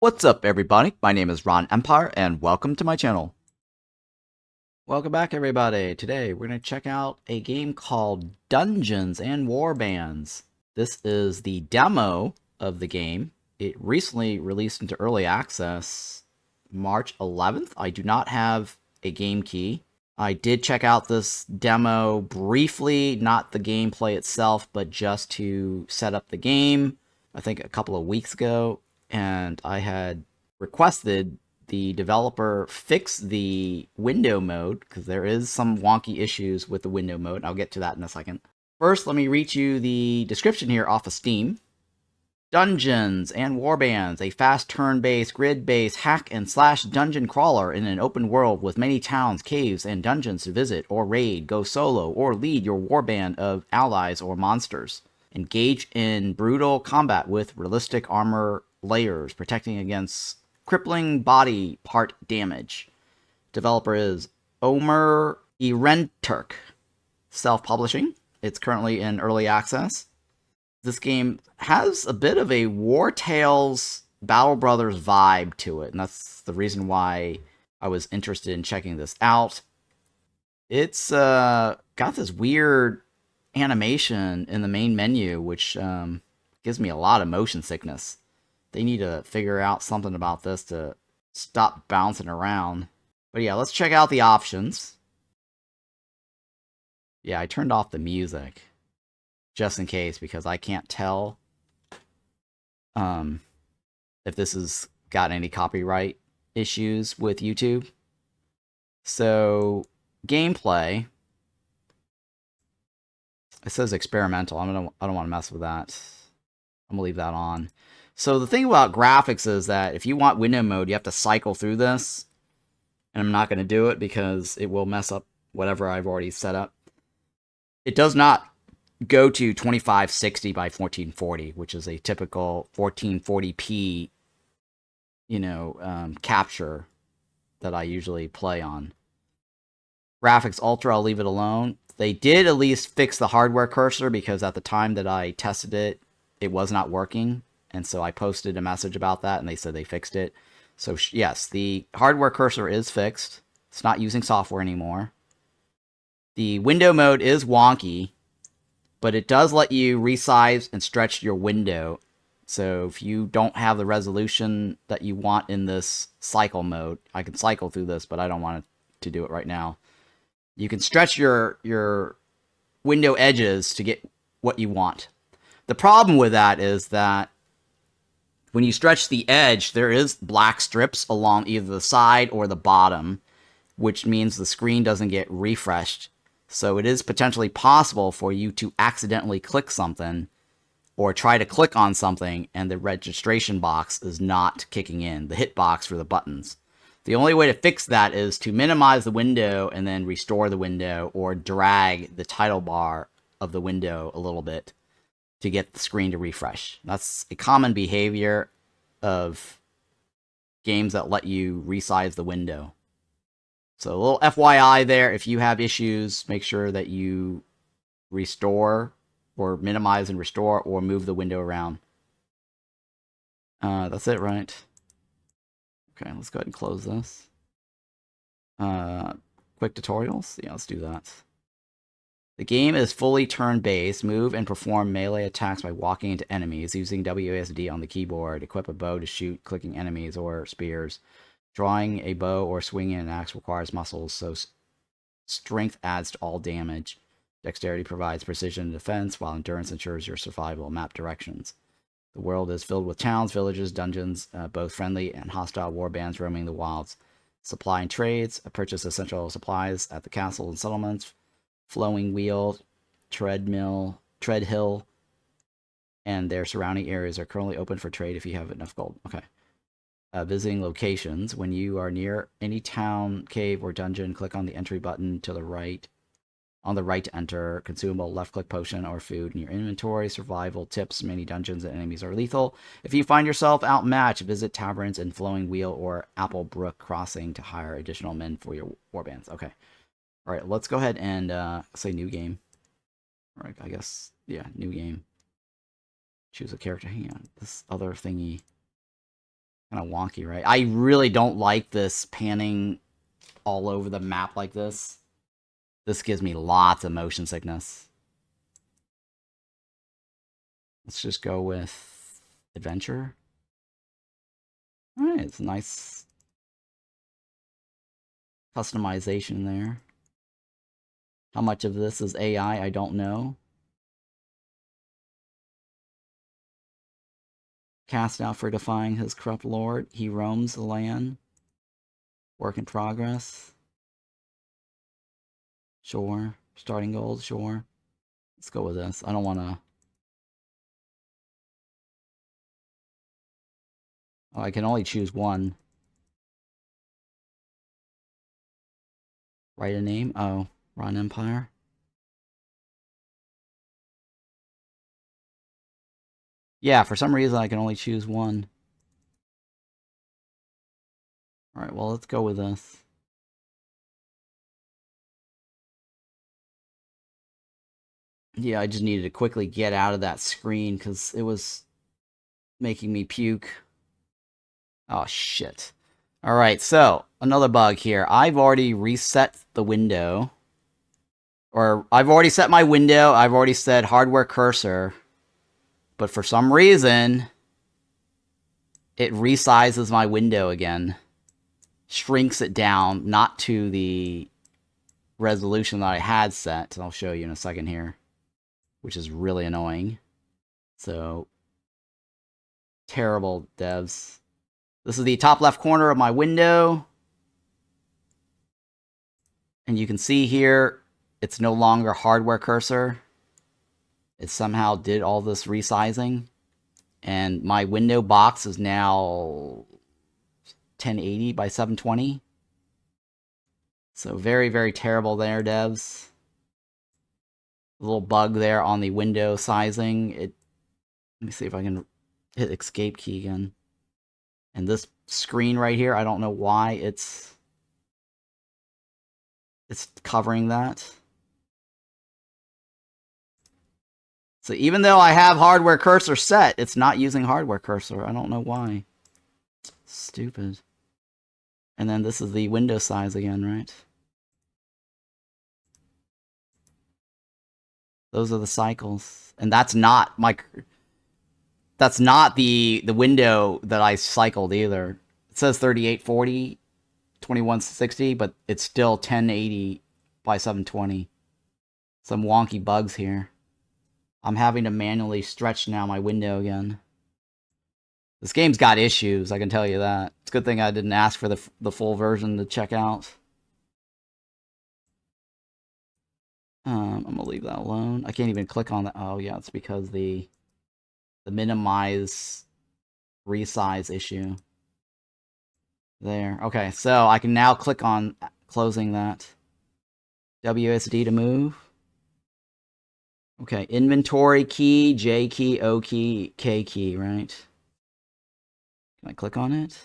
What's up, everybody? My name is Ron Empire, and welcome to my channel. Welcome back, everybody. Today, we're going to check out a game called Dungeons and Warbands. This is the demo of the game. It recently released into early access March 11th. I do not have a game key. I did check out this demo briefly, not the gameplay itself, but just to set up the game, I think a couple of weeks ago. And I had requested the developer fix the window mode, because there is some wonky issues with the window mode. I'll get to that in a second. First, let me read you the description here off of Steam. Dungeons and Warbands, a fast turn-based, grid-based hack-and-slash dungeon crawler in an open world with many towns, caves, and dungeons to visit or raid. Go solo or lead your warband of allies or monsters. Engage in brutal combat with realistic armor layers, protecting against crippling body part damage. Developer is Omer Erenturk. Self-publishing. It's currently in early access. This game has a bit of a Wartales Battle Brothers vibe to it, and that's the reason why I was interested in checking this out. It's got this weird animation in the main menu, which gives me a lot of motion sickness. They need to figure out something about this to stop bouncing around. But yeah, let's check out the options. Yeah, I turned off the music just in case, because I can't tell if this has got any copyright issues with YouTube. So, gameplay. It says experimental. I don't want to mess with that. I'm gonna leave that on. So the thing about graphics is that if you want window mode, you have to cycle through this. And I'm not going to do it because it will mess up whatever I've already set up. It does not go to 2560 by 1440, which is a typical 1440p, capture that I usually play on. Graphics Ultra, I'll leave it alone. They did at least fix the hardware cursor, because at the time that I tested it, it was not working. And so I posted a message about that, and they said they fixed it. So yes, the hardware cursor is fixed. It's not using software anymore. The window mode is wonky, but it does let you resize and stretch your window. So if you don't have the resolution that you want in this cycle mode, I can cycle through this, but I don't want to do it right now. You can stretch your window edges to get what you want. The problem with that is that when you stretch the edge, there is black strips along either the side or the bottom, which means the screen doesn't get refreshed. So it is potentially possible for you to accidentally click something or try to click on something and the registration box is not kicking in, the hitbox for the buttons. The only way to fix that is to minimize the window and then restore the window, or drag the title bar of the window a little bit to get the screen to refresh. That's a common behavior of games that let you resize the window. So a little FYI there, if you have issues, make sure that you restore, or minimize and restore, or move the window around. That's it, right? Okay, let's go ahead and close this. Quick tutorials? Yeah, let's do that. The game is fully turn-based. Move and perform melee attacks by walking into enemies, using WASD on the keyboard. Equip a bow to shoot clicking enemies or spears. Drawing a bow or swinging an axe requires muscles, so strength adds to all damage. Dexterity provides precision and defense, while endurance ensures your survival. Map directions. The world is filled with towns, villages, dungeons, both friendly and hostile warbands roaming the wilds. Supply and trades. Purchase essential supplies at the castle and settlements. Flowing Wheel, Treadmill, Treadhill, and their surrounding areas are currently open for trade if you have enough gold. Okay. Visiting locations. When you are near any town, cave, or dungeon, click on the entry button to the right. On the right to enter. Consumable, left-click potion or food in your inventory. Survival tips. Many dungeons and enemies are lethal. If you find yourself outmatched, visit taverns in Flowing Wheel or Applebrook Crossing to hire additional men for your warbands. Okay. All right, let's go ahead and say new game. All right, I guess, yeah, new game. Choose a character. Hang on, this other thingy Kind of wonky, right? I really don't like this panning all over the map like this. This gives me lots of motion sickness. Let's just go with adventure. Alright, it's a nice customization there. How much of this is AI, I don't know. Cast out for defying his corrupt lord. He roams the land. Work in progress. Sure. Starting gold, sure. Let's go with this. I don't want to... Oh, I can only choose one. Write a name? Oh, Ron Empire. Yeah, for some reason I can only choose one. Alright, well, let's go with this. Yeah, I just needed to quickly get out of that screen because it was making me puke. Oh, shit. Alright, so, another bug here. I've already reset the window. Or, I've already set my window. I've already said hardware cursor. But for some reason, it resizes my window again. Shrinks it down, not to the resolution that I had set. I'll show you in a second here. Which is really annoying. So, terrible, devs. This is the top left corner of my window. And you can see here, it's no longer hardware cursor. It somehow did all this resizing. And my window box is now 1080 by 720. So very, very terrible there, devs. A little bug there on the window sizing. Let me see if I can hit escape key again. And this screen right here, I don't know why it's covering that. So even though I have hardware cursor set, it's not using hardware cursor. I don't know why. Stupid. And then this is the window size again, right? Those are the cycles. And that's not my... That's not the window that I cycled either. It says 3840, 2160, but it's still 1080 by 720. Some wonky bugs here. I'm having to manually stretch now my window again. This game's got issues, I can tell you that. It's a good thing I didn't ask for the full version to check out. I'm gonna leave that alone. I can't even click on that. Oh yeah, it's because the minimize resize issue. There. Okay, so I can now click on closing that. WSD to move. Okay, inventory key, J key, O key, K key, right? Can I click on it?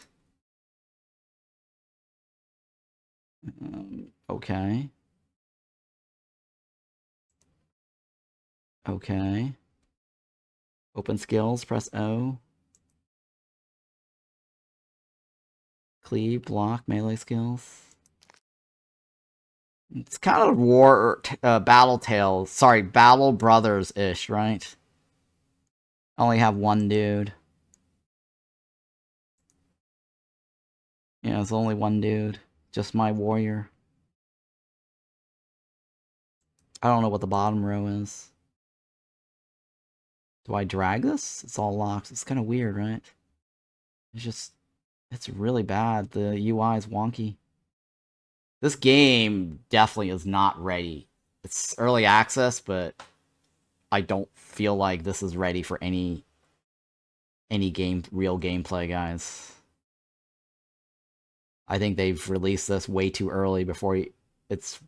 Okay. Okay. Open skills, press O. Cleave, block, melee skills. It's kind of Battletales. Sorry, Battle Brothers-ish, right? I only have one dude. Yeah, it's only one dude. Just my warrior. I don't know what the bottom row is. Do I drag this? It's all locked. It's kind of weird, right? It's really bad. The UI is wonky. This game definitely is not ready. It's early access, but I don't feel like this is ready for any real gameplay, guys. I think they've released this way too early before it's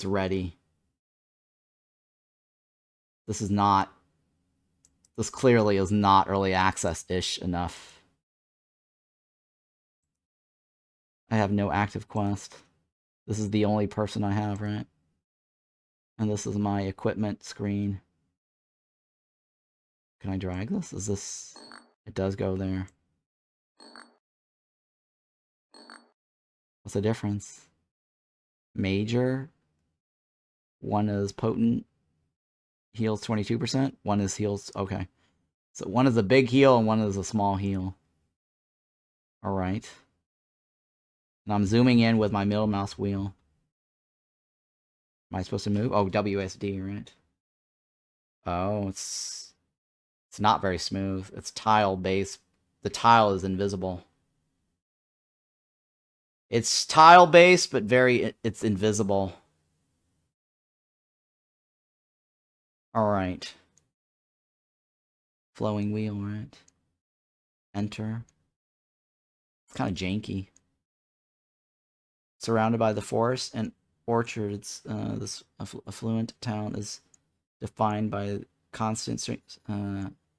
ready. This clearly is not early access-ish enough. I have no active quest. This is the only person I have, right? And this is my equipment screen. Can I drag this? It does go there. What's the difference? Major. One is potent, heals 22%. One is heals. Okay. So one is a big heal and one is a small heal. Alright. And I'm zooming in with my middle mouse wheel. Am I supposed to move? Oh, WSD, right? Oh, it's not very smooth. It's tile based. The tile is invisible. It's tile based, but it's invisible. Alright. Flowing wheel, right? Enter. It's kind of janky. Surrounded by the forest and orchards, this affluent town is defined by constant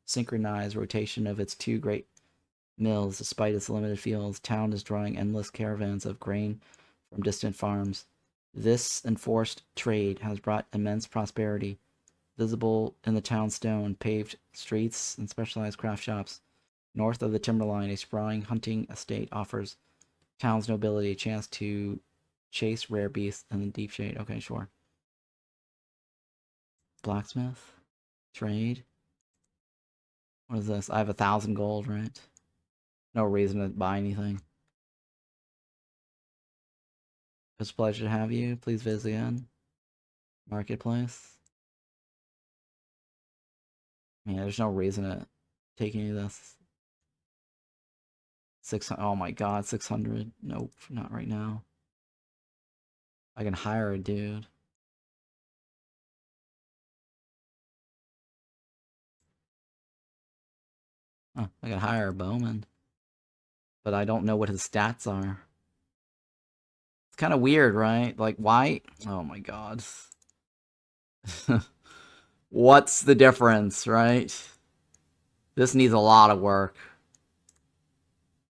synchronized rotation of its two great mills. Despite its limited fields, town is drawing endless caravans of grain from distant farms. This enforced trade has brought immense prosperity, visible in the town stone, paved streets, and specialized craft shops. North of the timberline, a sprawling hunting estate offers town's nobility a chance to chase rare beasts in the deep shade. Okay, sure. Blacksmith? Trade? What is this? I have 1,000 gold, right? No reason to buy anything. It's a pleasure to have you. Please visit again. Marketplace. Yeah, there's no reason to take any of this. 600. Oh my god, 600. Nope, not right now. I can hire a dude. Huh, I can hire a bowman. But I don't know what his stats are. It's kind of weird, right? Like, why? Oh my god. What's the difference, right? This needs a lot of work.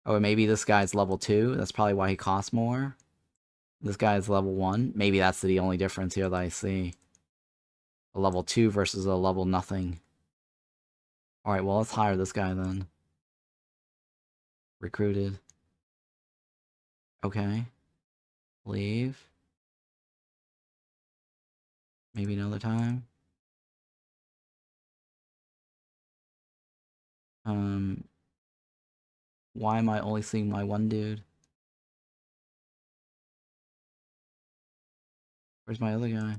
Oh, maybe this guy's level 2. That's probably why he costs more. This guy's level 1. Maybe that's the only difference here that I see. A level 2 versus a level nothing. Alright, well, let's hire this guy then. Recruited. Okay. Leave. Maybe another time. Why am I only seeing my one dude? Where's my other guy?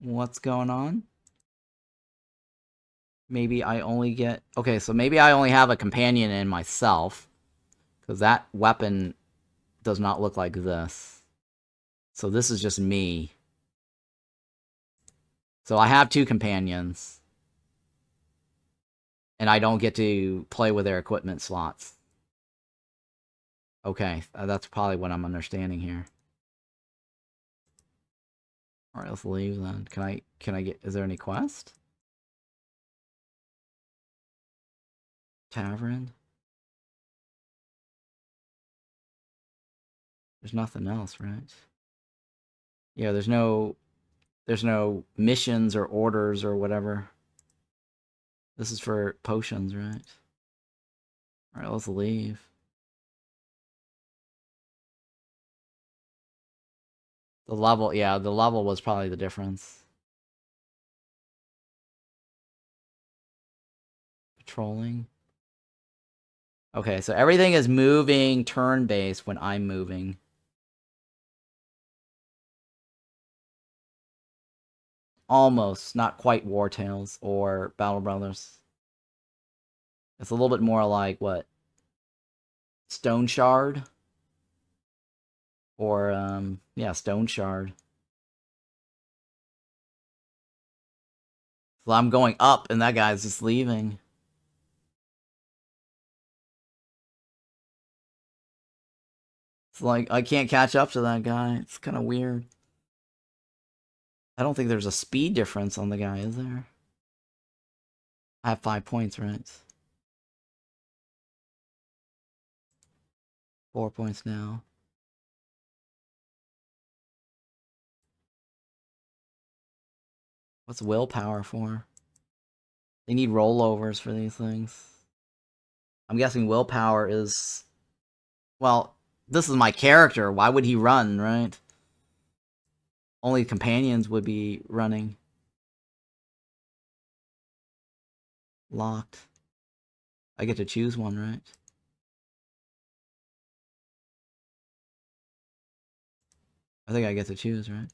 What's going on? Maybe I only get... Okay, so maybe I only have a companion in myself. Because that weapon does not look like this. So this is just me. So I have 2 companions. And I don't get to play with their equipment slots. Okay, that's probably what I'm understanding here. Alright, let's leave then. Can I get... Is there any quest? Tavern? There's nothing else, right? Yeah, there's no missions or orders or whatever. This is for potions, right? Alright, let's leave. The level, yeah, the level was probably the difference. Patrolling. Okay, so everything is moving turn-based when I'm moving. Almost, not quite Wartales or Battle Brothers. It's a little bit more like, what? Stone Shard? Or, yeah, Stone Shard. So I'm going up, and that guy's just leaving. It's like, I can't catch up to that guy. It's kind of weird. I don't think there's a speed difference on the guy, is there? I have 5 points, right? 4 points now. What's willpower for? They need rollovers for these things. I'm guessing willpower is... Well, this is my character. Why would he run, right? Only companions would be running. Locked. I get to choose one, right? I think I get to choose, right?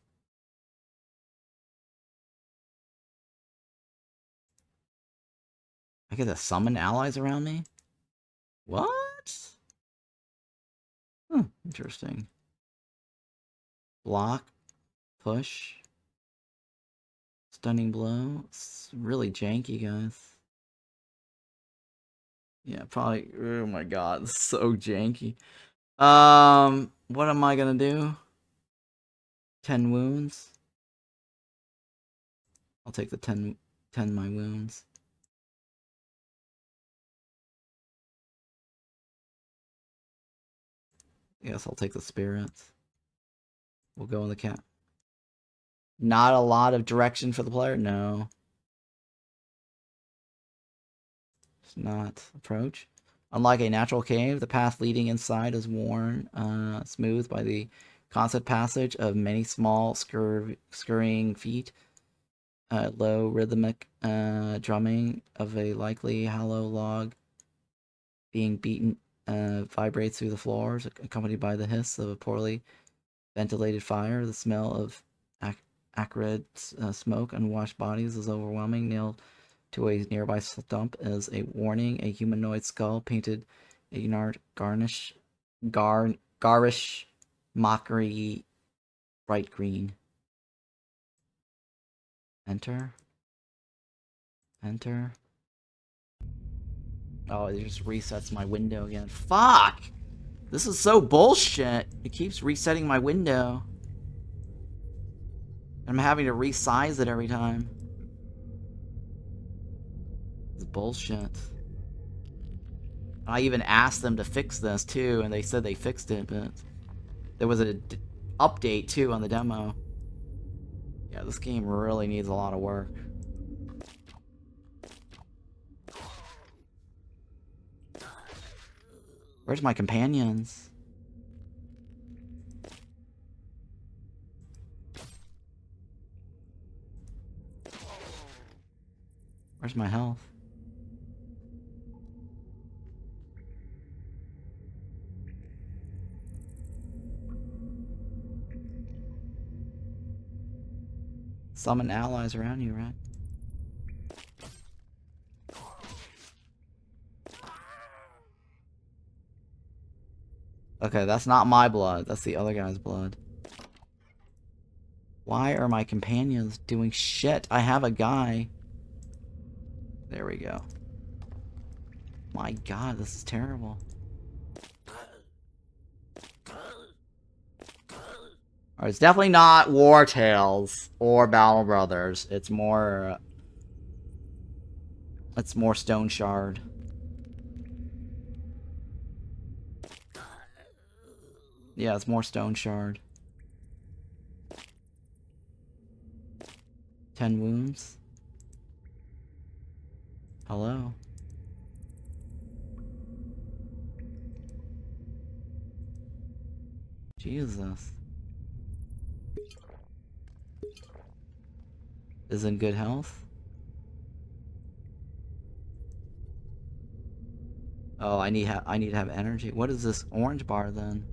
I get to summon allies around me? What? Interesting. Block. Push. Stunning blow. It's really janky, guys. Yeah, probably. Oh my god, it's so janky. What am I gonna do? 10 wounds. I'll take the 10 my wounds. Yes, I'll take the spirits. We'll go in the cat. Not a lot of direction for the player? No. It's not. Approach. Unlike a natural cave, the path leading inside is worn smooth by the constant passage of many small scurrying feet. Low rhythmic drumming of a likely hollow log being beaten vibrates through the floors, accompanied by the hiss of a poorly ventilated fire. The smell of acrid smoke, unwashed bodies is overwhelming. Nailed to a nearby stump is a warning, a humanoid skull painted a garish mockery bright green. Enter. Enter. Oh, it just resets my window again. Fuck! This is so bullshit. It keeps resetting my window. I'm having to resize it every time. It's bullshit. I even asked them to fix this too, and they said they fixed it, but there was an update too on the demo. Yeah, this game really needs a lot of work. Where's my companions? Where's my health? Summon allies around you, right? Okay, that's not my blood. That's the other guy's blood. Why are my companions doing shit? I have a guy. There we go. My god, this is terrible. Alright, it's definitely not Wartales or Battle Brothers. It's more Stone Shard. Yeah, it's more Stone Shard. 10 wounds. Hello. Jesus. Is in good health? Oh, I need to have energy. What is this orange bar then?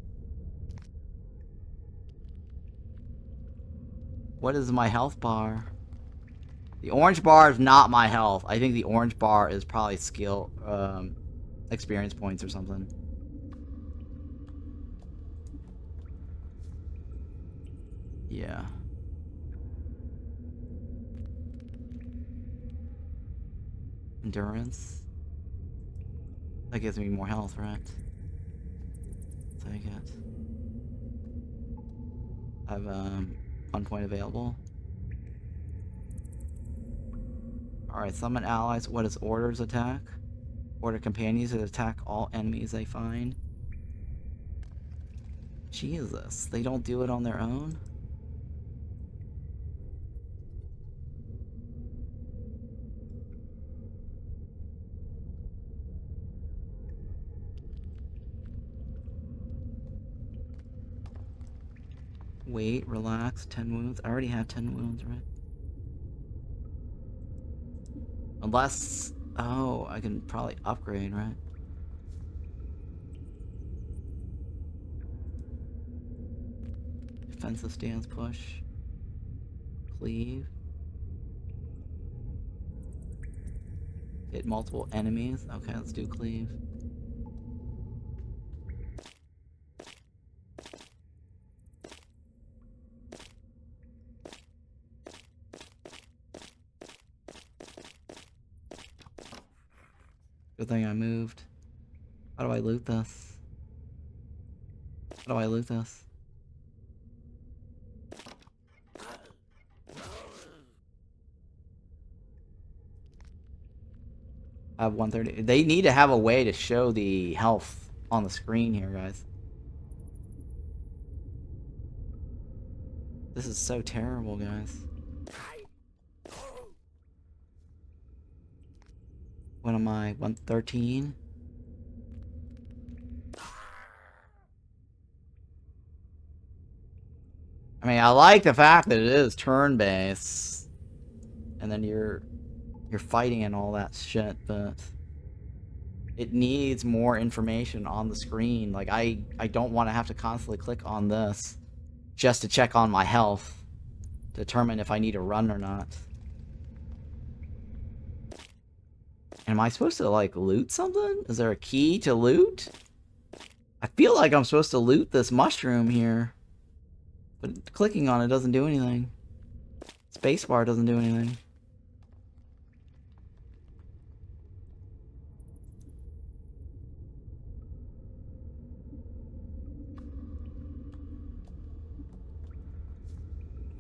What is my health bar? The orange bar is not my health. I think the orange bar is probably skill, experience points or something. Yeah. Endurance. That gives me more health, right? Take it. I have, 1 point available. Alright, summon allies. What is orders attack? Order companions to attack all enemies they find. Jesus, they don't do it on their own? Wait, relax, 10 wounds. I already have 10 wounds, right? Unless... Oh, I can probably upgrade, right? Defensive stance, push. Cleave. Hit multiple enemies. Okay, let's do cleave. Good thing I moved. How do I loot this? How do I loot this? I have 130. They need to have a way to show the health on the screen here, guys. This is so terrible, guys. What am I? 113? I mean, I like the fact that it is turn-based. And then you're fighting and all that shit, but it needs more information on the screen. Like, I don't want to have to constantly click on this just to check on my health, determine if I need to run or not. Am I supposed to, like, loot something? Is there a key to loot? I feel like I'm supposed to loot this mushroom here, but clicking on it doesn't do anything. Spacebar doesn't do anything.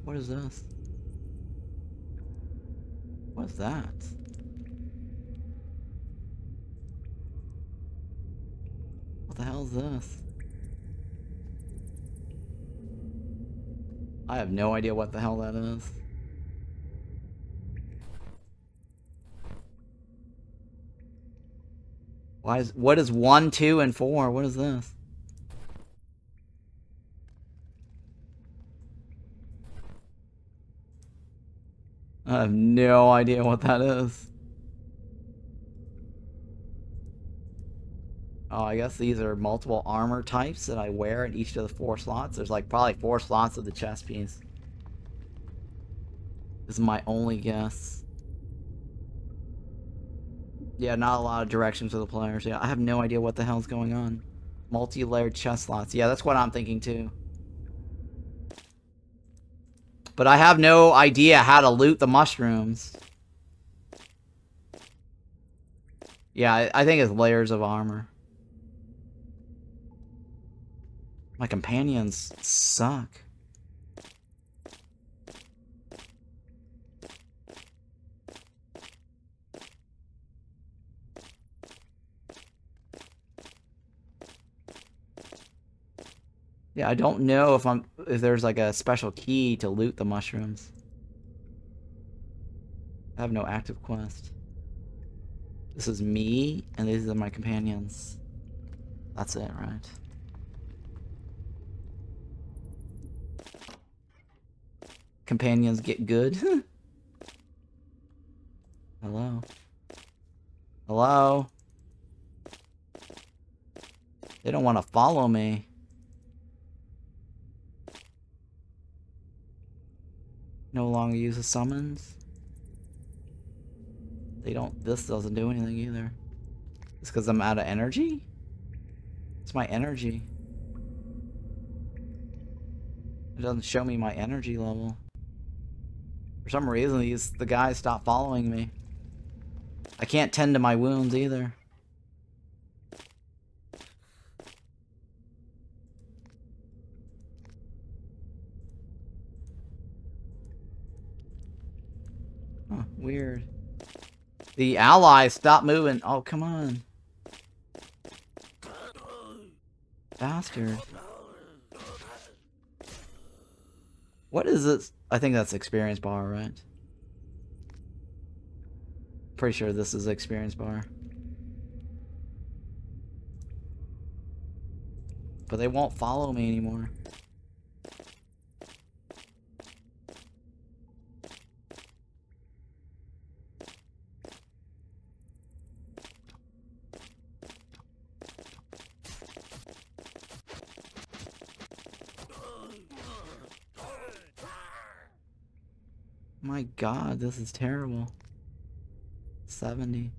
What is this? What's that? What the hell is this? I have no idea what the hell that is. What is 1, 2, and 4? What is this? I have no idea what that is. Oh, I guess these are multiple armor types that I wear in each of the 4 slots. There's like probably 4 slots of the chest piece. This is my only guess. Yeah, not a lot of directions for the players. Yeah, I have no idea what the hell's going on. Multi-layered chest slots. Yeah, that's what I'm thinking too. But I have no idea how to loot the mushrooms. Yeah, I think it's layers of armor. My companions suck. Yeah, I don't know if there's like a special key to loot the mushrooms. I have no active quest. This is me, and these are my companions. That's it, right? Companions get good. Hello? Hello? They don't want to follow me. No longer use the summons. This doesn't do anything either. It's because I'm out of energy? It's my energy. It doesn't show me my energy level. For some reason, the guys stopped following me. I can't tend to my wounds either. Huh, weird. The allies stopped moving. Oh, come on. Bastard. What is this? I think that's experience bar, right? Pretty sure this is experience bar. But they won't follow me anymore. My god, this is terrible. 70.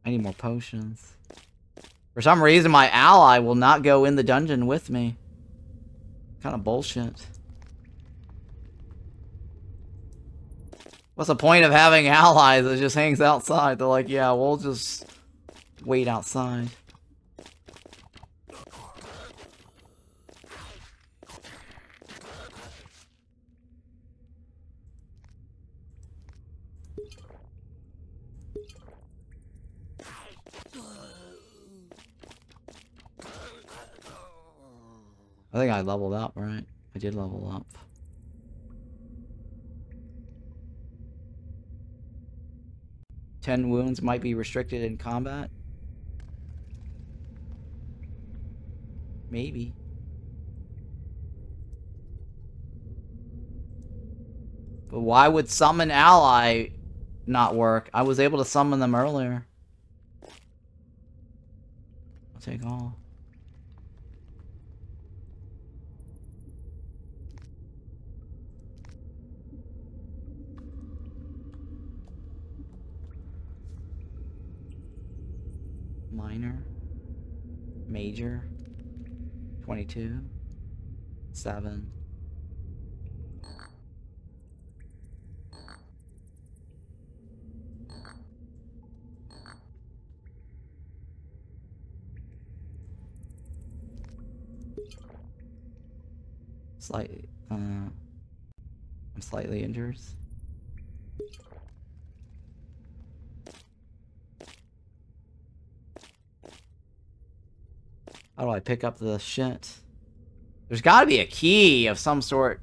I need more potions. For some reason, my ally will not go in the dungeon with me. Kind of bullshit. What's the point of having allies that just hangs outside? They're like, yeah, we'll just wait outside. I think I leveled up, right? I did level up. "10 wounds might be restricted in combat." Maybe. But why would summon ally not work? I was able to summon them earlier. I'll take all. Minor. Major. 22. 7. Slightly, I'm slightly injured. How do I pick up the shit? There's gotta be a key of some sort.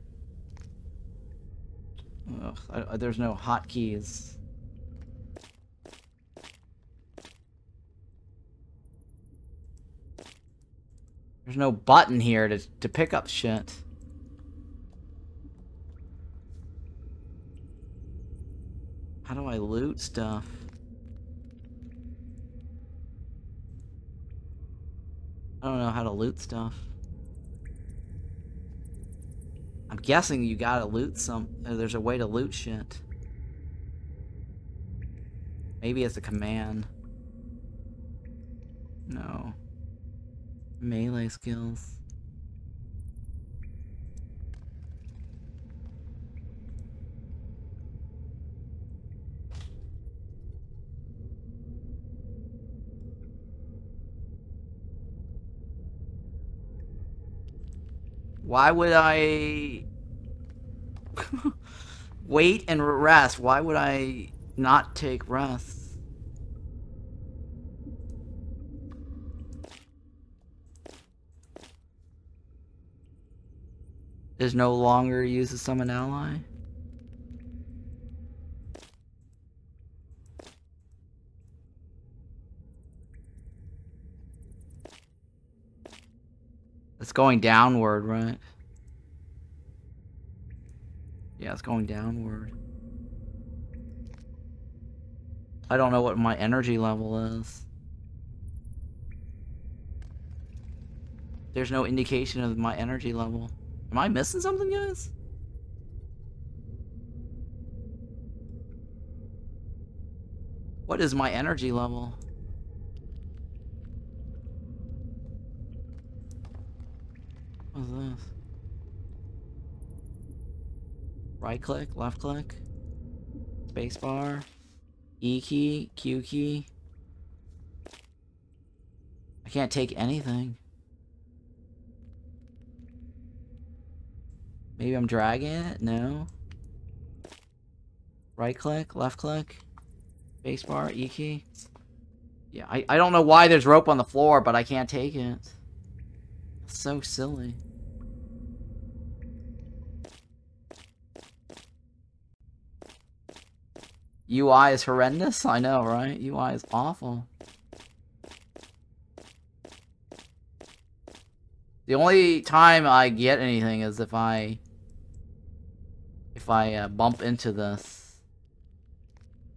Ugh, there's no hotkeys. There's no button here to pick up shit. How do I loot stuff? I don't know how to loot stuff. I'm guessing you gotta loot some. There's a way to loot shit. Maybe it's a command. No. Melee skills. Why would I wait and rest? Why would I not take rest? Is no longer use to summon ally? It's going downward, right? Yeah, it's going downward. I don't know what my energy level is. There's no indication of my energy level. Am I missing something, guys? What is my energy level? What's this? Right click, left click, spacebar, E key, Q key. I can't take anything. Maybe I'm dragging it? No. Right click, left click, spacebar, E key. Yeah, I don't know why there's rope on the floor, but I can't take it. It's so silly. UI is horrendous? I know, right? UI is awful. The only time I get anything is if I bump into this.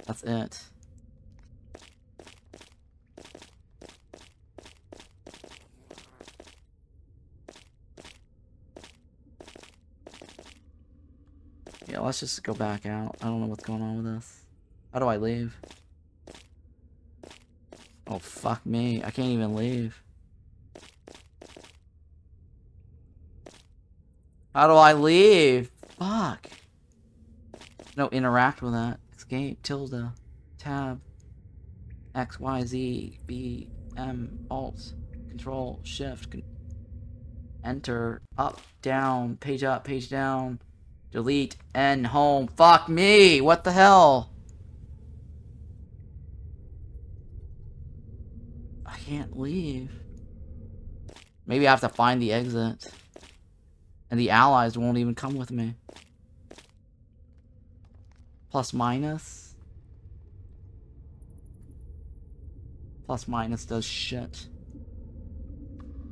That's it. Yeah, let's just go back out. I don't know what's going on with this. How do I leave? Oh, fuck me. I can't even leave. How do I leave? Fuck. No, interact with that. Escape, tilde, tab, X, Y, Z, B, M, Alt, Control, Shift, Enter, up, down, page up, page down, delete, N, home. Fuck me! What the hell? I can't leave. Maybe I have to find the exit. And the allies won't even come with me. Plus minus. Plus minus does shit.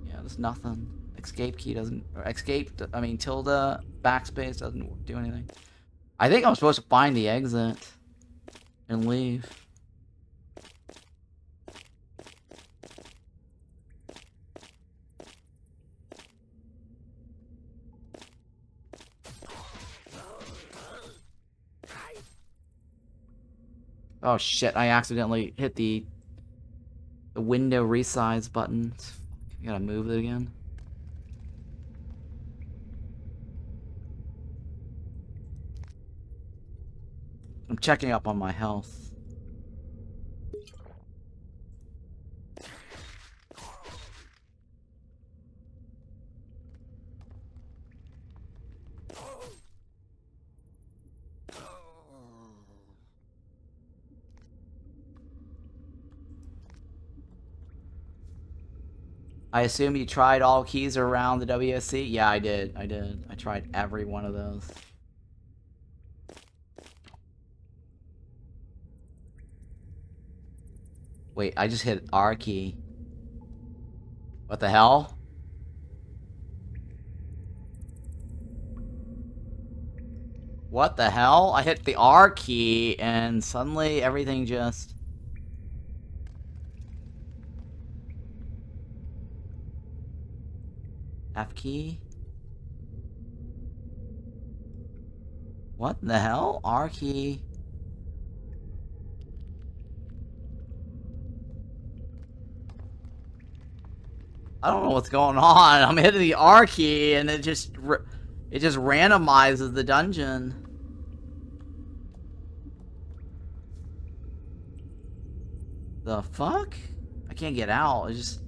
Yeah, there's nothing. Escape key doesn't... Or escape, I mean, tilde, backspace doesn't do anything. I think I'm supposed to find the exit. And leave. Oh shit, I accidentally hit the window resize button. I gotta move it again. I'm checking up on my health. I assume you tried all keys around the WSC? Yeah, I did. I tried every one of those. Wait, I just hit R key. What the hell? What the hell? I hit the R key and suddenly everything just... F key? What the hell? R key. I don't know what's going on. I'm hitting the R key and it just randomizes the dungeon. The fuck? I can't get out. It just...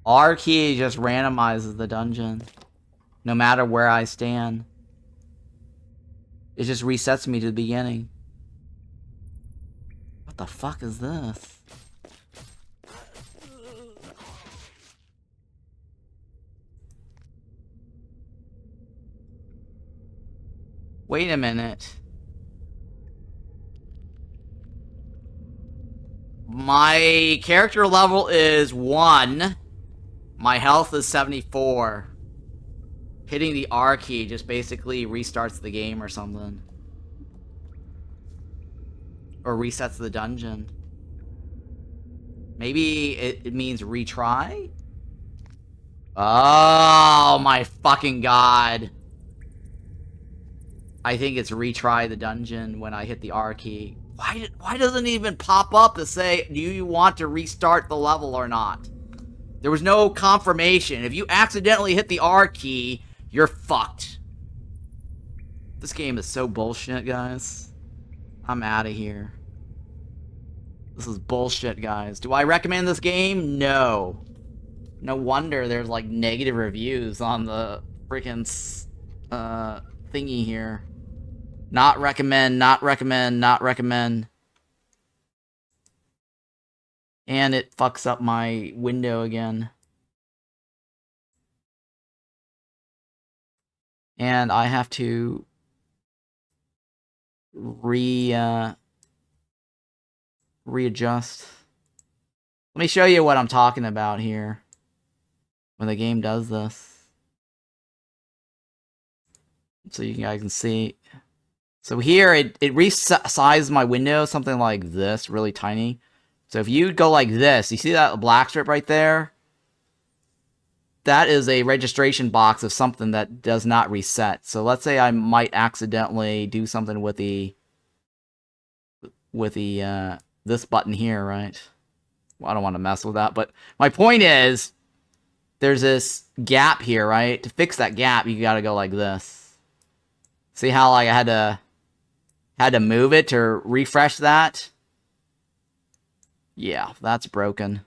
R key just randomizes the dungeon. No matter where I stand. It just resets me to the beginning. What the fuck is this? Wait a minute. My character level is 1. My health is 74. Hitting the R key just basically restarts the game or something. Or resets the dungeon. Maybe it means retry? Oh my fucking god. I think it's retry the dungeon when I hit the R key. Why doesn't it even pop up to say, do you want to restart the level or not? There was no confirmation. If you accidentally hit the R key, you're fucked. This game is so bullshit, guys. I'm out of here. This is bullshit, guys. Do I recommend this game? No. No wonder there's like negative reviews on the freaking thingy here. Not recommend, not recommend, not recommend. And it fucks up my window again. And I have to readjust. Let me show you what I'm talking about here when the game does this. So you guys can see. So here, it resized my window, something like this, really tiny. So if you go like this, you see that black strip right there? That is a registration box of something that does not reset. So let's say I might accidentally do something with this button here, right? Well, I don't want to mess with that, but my point is, there's this gap here, right? To fix that gap, you gotta go like this. See how like I had to move it to refresh that? Yeah, that's broken.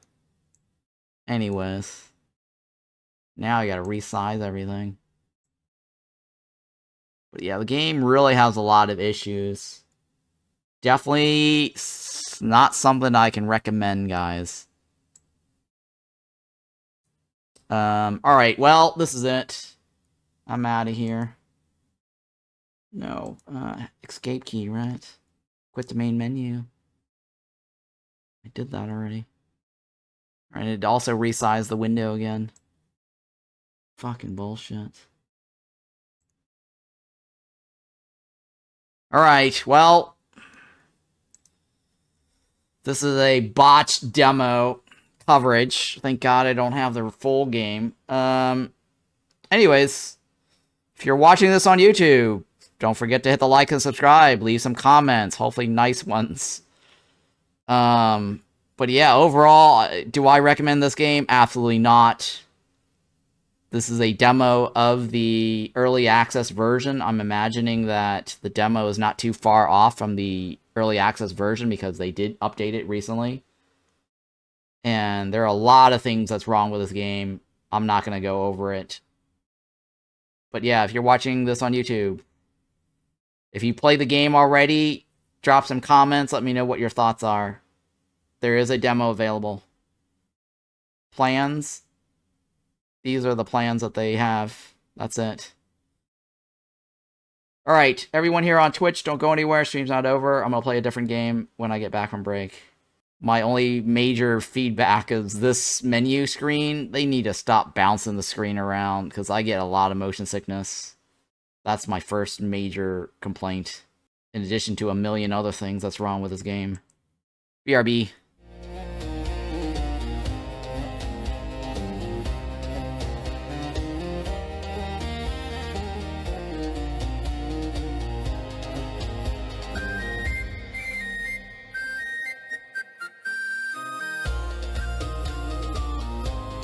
Anyways. Now I gotta resize everything. But yeah, the game really has a lot of issues. Definitely not something I can recommend, guys. Alright, well, this is it. I'm out of here. No, escape key, right? Quit the main menu. I did that already. Alright, it also resized the window again. Fucking bullshit. Alright, well, this is a botched demo coverage. Thank God I don't have the full game. Anyways, if you're watching this on YouTube, don't forget to hit the like and subscribe. Leave some comments, hopefully nice ones. But yeah, overall, do I recommend this game? Absolutely not. This is a demo of the early access version. I'm imagining that the demo is not too far off from the early access version because they did update it recently. And there are a lot of things that's wrong with this game. I'm not going to go over it. But yeah, if you're watching this on YouTube, if you play the game already, drop some comments. Let me know what your thoughts are. There is a demo available. Plans. These are the plans that they have. That's it. Alright, everyone here on Twitch, don't go anywhere. Stream's not over. I'm going to play a different game when I get back from break. My only major feedback is this menu screen. They need to stop bouncing the screen around because I get a lot of motion sickness. That's my first major complaint. In addition to a million other things that's wrong with this game. BRB.